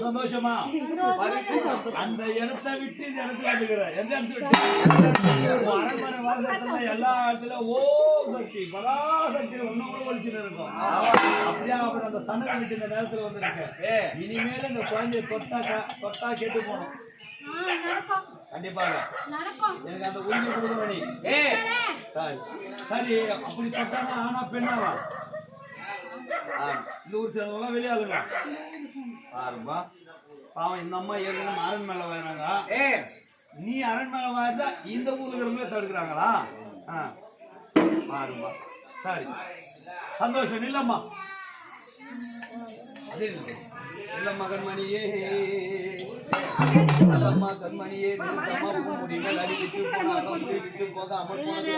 சந்தோஷமா அந்த இடத்தை விட்டு இந்த இடத்துல வந்துக்கிற எந்த இடத்துல அரண்மனை வாசத்துல எல்லா இடத்துல சக்தி பராசக்தி ஒன்னும் கூட ஒழிச்சுட்டு இருக்கும். அப்படியே அவர் அந்த சண்டை விட்டு இந்த நேரத்துல வந்துருக்கு. இனிமேல இந்த குழந்தைய தொட்டா கேட்டு போனோம். கண்டிப்பாக எனக்கு அந்த உயிரை கொடுக்க வேணி. சரி அப்படி தொட்டானா ஆனா பெண்ணாவா? இந்த ஊர் சேர்ந்தவங்களாம் வெளியாளுங்க ஆரம்பா பாவம். இந்த அம்மா ஏற்கனவே அரண்மனை வராங்க. நீ அரண்மனை வாய்ந்தா இந்த ஊர்ல இருக்கிறவங்களே தடுக்கிறாங்களா? ஆரம்பா சரி சந்தோஷம். இல்லம்மா இல்லம்மா கண்மணியே நல்லம்மா கண்மணியே முடியுமே அடி விட்டு போனாலும் விட்டு போக அமல் போனது